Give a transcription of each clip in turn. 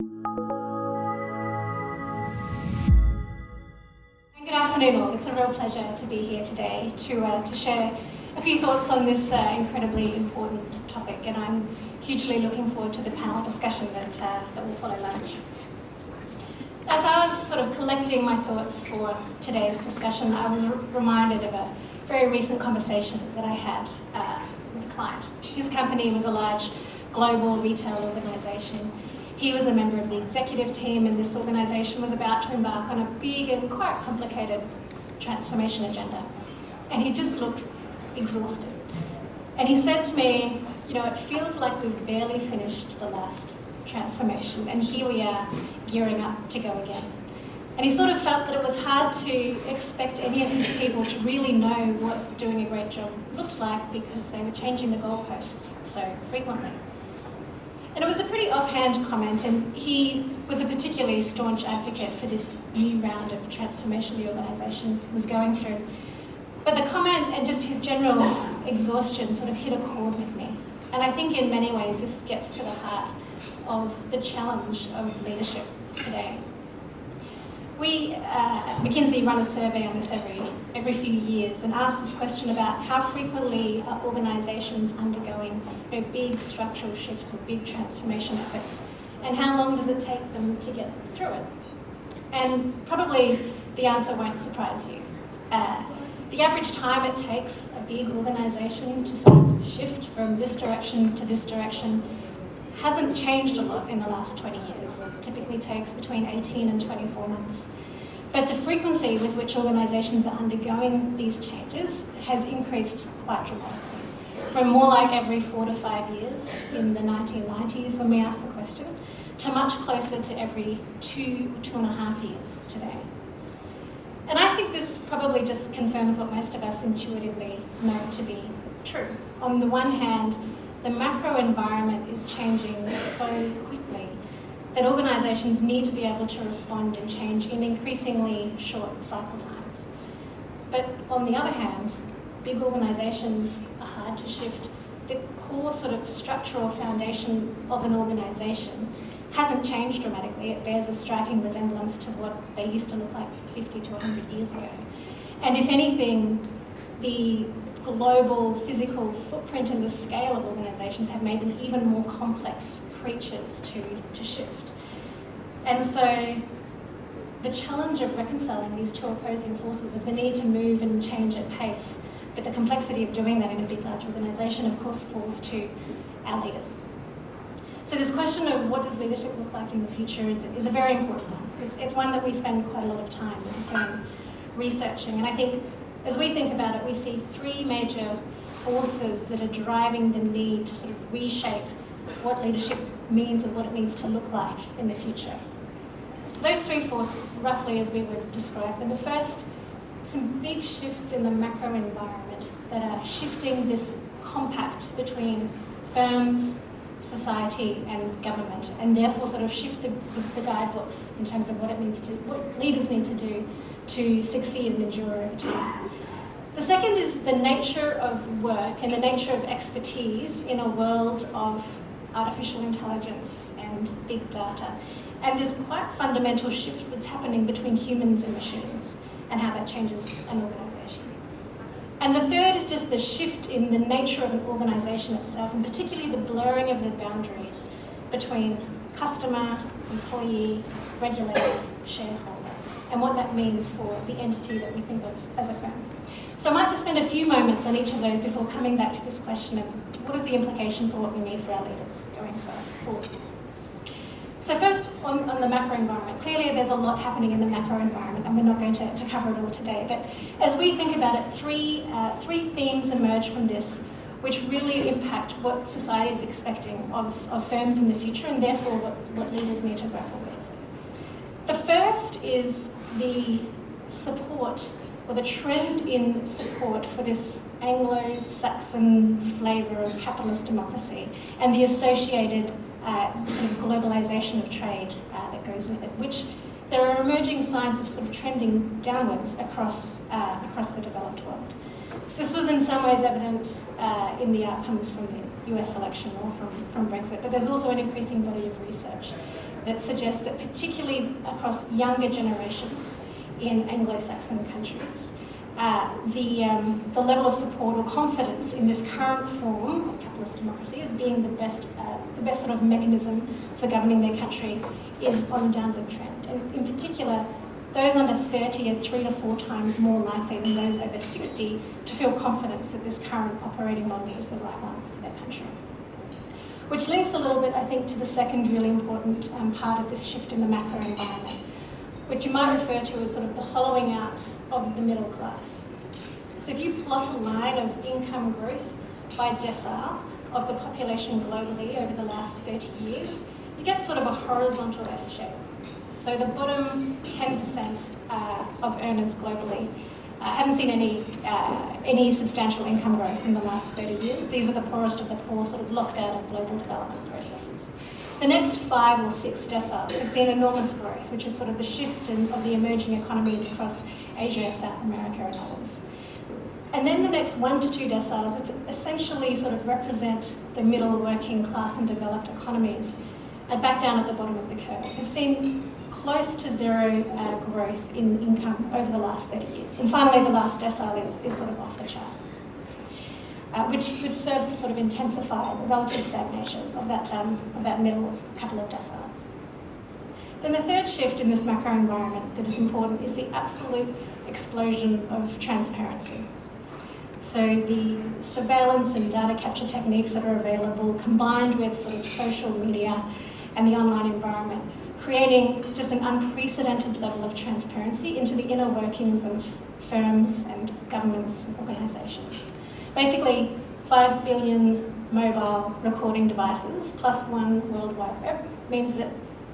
Good afternoon all. It's a real pleasure to be here today to share a few thoughts on this incredibly important topic, and I'm hugely looking forward to the panel discussion that will follow lunch. As I was sort of collecting my thoughts for today's discussion, I was reminded of a very recent conversation that I had with a client. His company was a large global retail organisation. He was a member of the executive team, and this organisation was about to embark on a big and quite complicated transformation agenda. And he just looked exhausted. And he said to me, you know, it feels like we've barely finished the last transformation, and here we are gearing up to go again. And he sort of felt that it was hard to expect any of his people to really know what doing a great job looked like because they were changing the goalposts so frequently. And it was a pretty offhand comment, and he was a particularly staunch advocate for this new round of transformation the organisation was going through. But the comment and just his general exhaustion sort of hit a chord with me. And I think in many ways this gets to the heart of the challenge of leadership today. We at McKinsey run a survey on this every few years and ask this question about how frequently are organisations undergoing big structural shifts or big transformation efforts, and how long does it take them to get through it? And probably the answer won't surprise you. The average time it takes a big organisation to sort of shift from this direction to this direction hasn't changed a lot in the last 20 years. It typically takes between 18 and 24 months. But the frequency with which organisations are undergoing these changes has increased quite dramatically. From more like every 4 to 5 years in the 1990s when we asked the question, to much closer to every 2.5 years today. And I think this probably just confirms what most of us intuitively know to be true. On the one hand, the macro environment is changing so quickly that organisations need to be able to respond and change in increasingly short cycle times. But on the other hand, big organisations are hard to shift. The core sort of structural foundation of an organisation hasn't changed dramatically. It bears a striking resemblance to what they used to look like 50 to 100 years ago. And if anything, the global physical footprint and the scale of organisations have made them even more complex creatures to shift. And so the challenge of reconciling these two opposing forces of the need to move and change at pace, but the complexity of doing that in a big, large organisation, of course, falls to our leaders. So this question of what does leadership look like in the future is a very important one. It's one that we spend quite a lot of time as a firm researching. And I think as we think about it, we see three major forces that are driving the need to sort of reshape what leadership means and what it needs to look like in the future. So those three forces, roughly as we would describe them, the first, some big shifts in the macro environment that are shifting this compact between firms, society and government, and therefore sort of shift the guidebooks in terms of what leaders need to do to succeed and endure over time. The second is the nature of work and the nature of expertise in a world of artificial intelligence and big data, and this quite fundamental shift that's happening between humans and machines and how that changes an organisation. And the third is just the shift in the nature of an organisation itself, and particularly the blurring of the boundaries between customer, employee, regulator, shareholder, and what that means for the entity that we think of as a firm. So I might just spend a few moments on each of those before coming back to this question of what is the implication for what we need for our leaders going forward. So first, on the macro environment, clearly there's a lot happening in the macro environment, and we're not going to cover it all today. But as we think about it, three themes emerge from this, which really impact what society is expecting of firms in the future, and therefore what leaders need to grapple with. The first is the support, or the trend in support for this Anglo-Saxon flavour of capitalist democracy and the associated sort of globalisation of trade that goes with it, which there are emerging signs of sort of trending downwards across the developed world. This was in some ways evident in the outcomes from the US election or from Brexit, but there's also an increasing body of research that suggests that particularly across younger generations in Anglo-Saxon countries, the level of support or confidence in this current form of capitalist democracy as being the best sort of mechanism for governing their country is on a downward trend. And in particular, those under 30 are 3 to 4 times more likely than those over 60 to feel confidence that this current operating model is the right one for their country. Which links a little bit, I think, to the second really important part of this shift in the macro environment, which you might refer to as sort of the hollowing out of the middle class. So if you plot a line of income growth by decile of the population globally over the last 30 years, you get sort of a horizontal S shape. So the bottom 10% of earners globally haven't seen any substantial income growth in the last 30 years. These are the poorest of the poor, sort of locked out of global development processes. The next 5 or 6 deciles have seen enormous growth, which is sort of the shift of the emerging economies across Asia, South America and others. And then the next 1 to 2 deciles, which essentially sort of represent the middle working class and developed economies, and back down at the bottom of the curve, have seen close to zero growth in income over the last 30 years. And finally, the last decile is sort of off the chart, which serves to sort of intensify the relative stagnation of that middle couple of deciles. Then the third shift in this macro environment that is important is the absolute explosion of transparency. So the surveillance and data capture techniques that are available, combined with sort of social media and the online environment, creating just an unprecedented level of transparency into the inner workings of firms and governments and organisations. Basically, 5 billion mobile recording devices plus 1 World Wide Web means that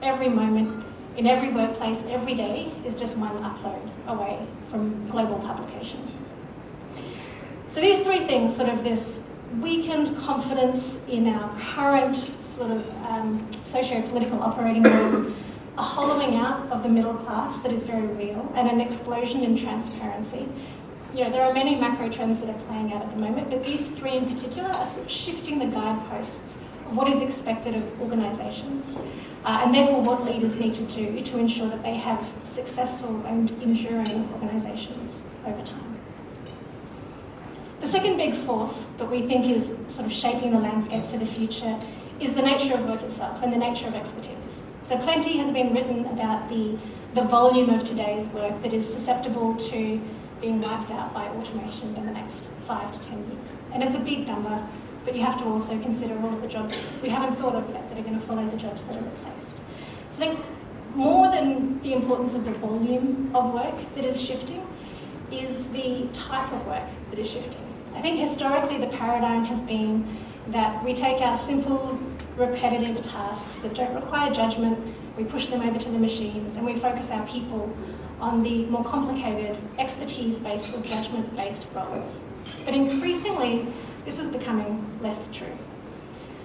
every moment in every workplace every day is just one upload away from global publication. So these 3 things, sort of this weakened confidence in our current sort of socio-political operating model, a hollowing out of the middle class that is very real, and an explosion in transparency. You know, there are many macro trends that are playing out at the moment, but these 3 in particular are sort of shifting the guideposts of what is expected of organisations, and therefore what leaders need to do to ensure that they have successful and enduring organisations over time. The second big force that we think is sort of shaping the landscape for the future is the nature of work itself and the nature of expertise. So plenty has been written about the volume of today's work that is susceptible to being wiped out by automation in the next 5 to 10 years. And it's a big number, but you have to also consider all of the jobs we haven't thought of yet that are going to follow the jobs that are replaced. So I think more than the importance of the volume of work that is shifting is the type of work that is shifting. I think historically the paradigm has been that we take our simple, repetitive tasks that don't require judgment, we push them over to the machines, and we focus our people on the more complicated, expertise-based or judgment-based roles. But increasingly, this is becoming less true.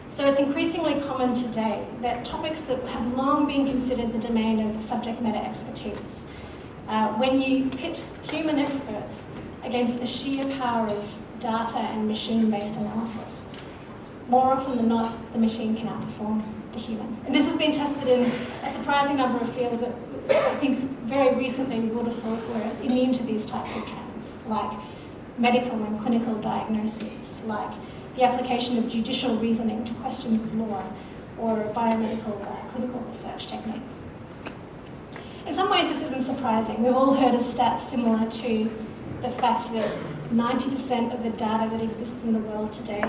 So it's increasingly common today that topics that have long been considered the domain of subject matter expertise, when you pit human experts against the sheer power of data and machine-based analysis, more often than not, the machine can outperform the human. And this has been tested in a surprising number of fields that I think very recently we would have thought were immune to these types of trends, like medical and clinical diagnoses, like the application of judicial reasoning to questions of law, or biomedical clinical research techniques. In some ways, this isn't surprising. We've all heard of stats similar to the fact that 90% of the data that exists in the world today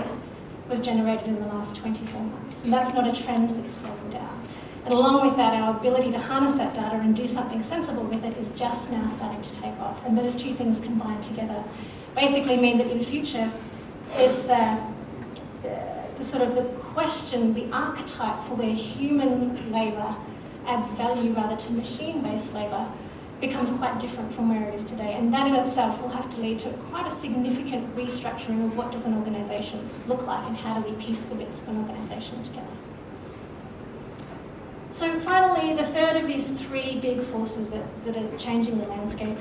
was generated in the last 24 months. And that's not a trend that's slowing down. And along with that, our ability to harness that data and do something sensible with it is just now starting to take off. And those 2 things combined together basically mean that in future, this sort of the question, the archetype for where human labour adds value rather to machine-based labour becomes quite different from where it is today. And that in itself will have to lead to quite a significant restructuring of what does an organisation look like and how do we piece the bits of an organisation together. So finally, the third of these 3 big forces that are changing the landscape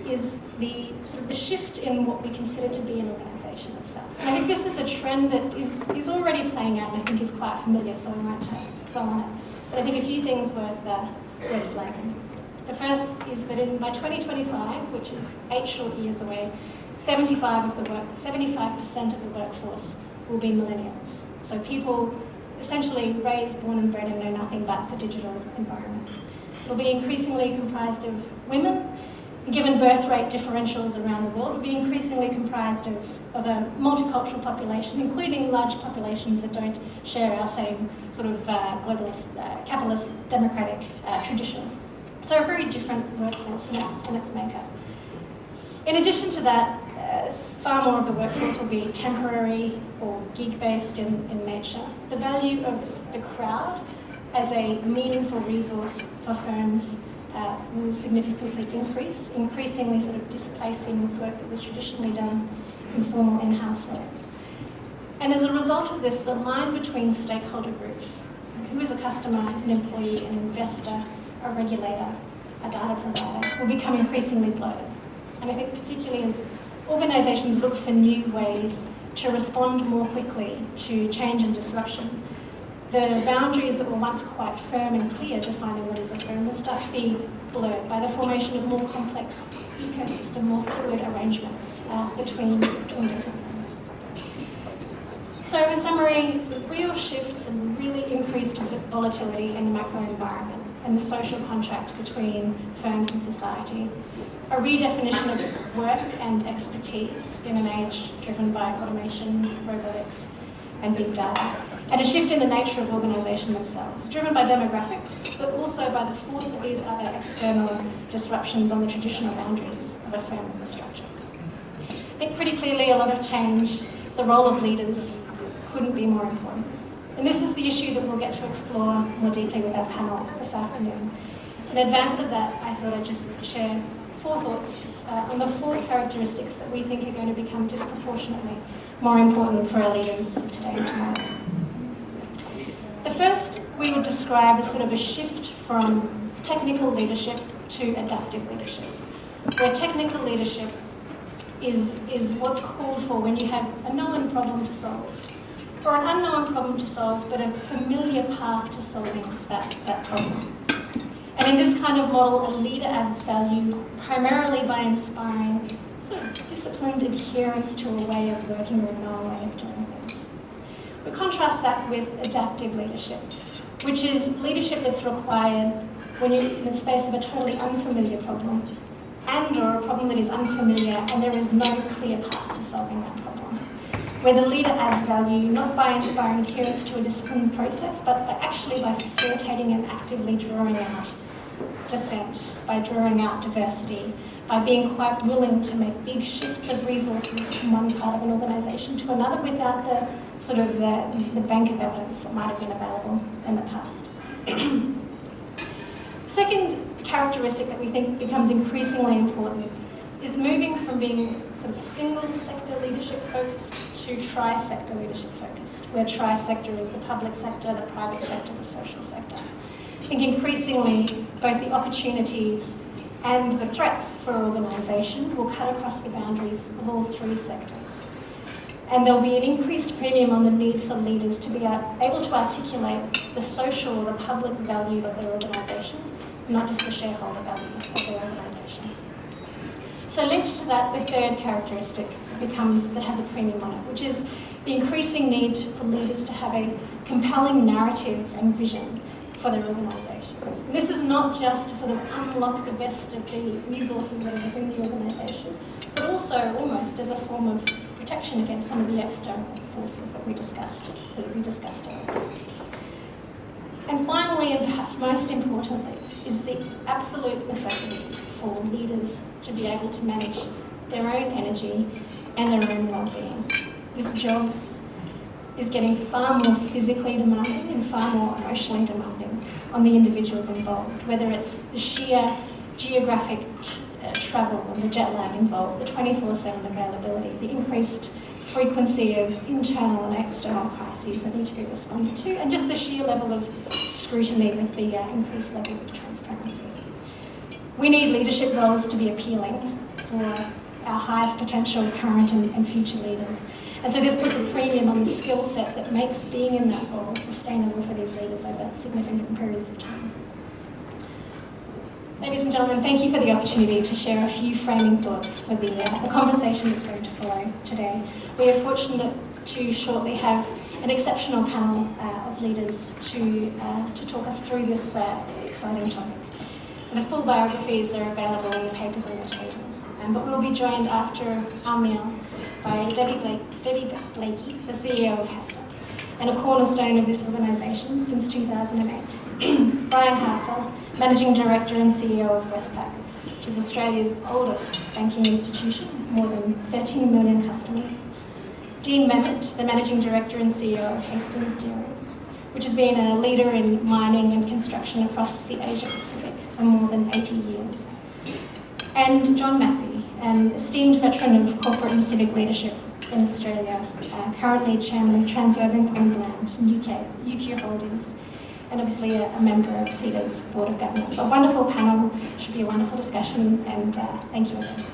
is the sort of the shift in what we consider to be an organisation itself. And I think this is a trend that is already playing out and I think is quite familiar, so I won't dwell on it but I think a few things worth flagging. The first is that by 2025, which is 8 short years away, 75% of the workforce will be millennials. So people essentially raised, born and bred and know nothing but the digital environment. It'll be increasingly comprised of women. Given birth rate differentials around the world, it'll be increasingly comprised of a multicultural population, including large populations that don't share our same sort of globalist, capitalist, democratic tradition. So a very different workforce in its makeup. In addition to that, far more of the workforce will be temporary or gig-based in nature. The value of the crowd as a meaningful resource for firms will significantly increase, increasingly sort of displacing work that was traditionally done in formal in-house roles. And as a result of this, the line between stakeholder groups, who is a customer, is an employee, an investor, a regulator, a data provider, will become increasingly blurred. And I think particularly as organisations look for new ways to respond more quickly to change and disruption, the boundaries that were once quite firm and clear defining what is a firm will start to be blurred by the formation of more complex ecosystem, more fluid arrangements between different firms. So in summary, real shifts and really increased volatility in the macro environment and the social contract between firms and society, a redefinition of work and expertise in an age driven by automation, robotics, and big data, and a shift in the nature of organisation themselves, driven by demographics, but also by the force of these other external disruptions on the traditional boundaries of a firm as a structure. I think pretty clearly a lot of change, the role of leaders couldn't be more important. And this is the issue that we'll get to explore more deeply with our panel this afternoon. In advance of that, I thought I'd just share 4 thoughts on the 4 characteristics that we think are going to become disproportionately more important for our leaders of today and tomorrow. The first we would describe as sort of a shift from technical leadership to adaptive leadership, where technical leadership is what's called for when you have a known problem to solve, or an unknown problem to solve, but a familiar path to solving that problem. And in this kind of model, a leader adds value primarily by inspiring sort of disciplined adherence to a way of working or a known way of doing things. We contrast that with adaptive leadership, which is leadership that's required when you're in the space of a totally unfamiliar problem or a problem that is unfamiliar and there is no clear path to solving that problem, where the leader adds value not by inspiring adherence to a disciplined process, but by facilitating and actively drawing out dissent, by drawing out diversity, by being quite willing to make big shifts of resources from one part of an organisation to another without the sort of the bank of evidence that might have been available in the past. Second characteristic that we think becomes increasingly important is moving from being sort of single sector leadership focused to tri-sector leadership focused, where tri-sector is the public sector, the private sector, the social sector. I think increasingly both the opportunities and the threats for organisation will cut across the boundaries of all 3 sectors. And there'll be an increased premium on the need for leaders to be able to articulate the social or the public value of their organisation, not just the shareholder value of their organisation. So linked to that, the third characteristic that has a premium on it, which is the increasing need for leaders to have a compelling narrative and vision for their organisation. This is not just to sort of unlock the best of the resources that are within the organisation, but also almost as a form of protection against some of the external forces that we discussed earlier. And finally, and perhaps most importantly, is the absolute necessity for leaders to be able to manage their own energy and their own well-being. This job is getting far more physically demanding and far more emotionally demanding on the individuals involved, whether it's the sheer geographic travel and the jet lag involved, the 24/7 availability, the increased frequency of internal and external crises that need to be responded to, and just the sheer level of scrutiny with the increased levels of transparency. We need leadership roles to be appealing for our highest potential current and future leaders. And so this puts a premium on the skill set that makes being in that role sustainable for these leaders over significant periods of time. Ladies and gentlemen, thank you for the opportunity to share a few framing thoughts for the conversation that's going to follow today. We are fortunate to shortly have an exceptional panel of leaders to talk us through this exciting topic. The full biographies are available in the papers on the table, but we'll be joined after our meal by Debbie Blakey, the CEO of HESTA, and a cornerstone of this organisation since 2008. Brian Hartzell, Managing Director and CEO of Westpac, which is Australia's oldest banking institution, with more than 13 million customers. Dean Mehmet, the Managing Director and CEO of Hastings Dairy, which has been a leader in mining and construction across the Asia Pacific for more than 80 years. And John Massey, an esteemed veteran of corporate and civic leadership in Australia, currently Chairman of Transurban Queensland and UQ Holdings, and obviously a member of CEDA's Board of Governors. A wonderful panel, should be a wonderful discussion, and thank you again.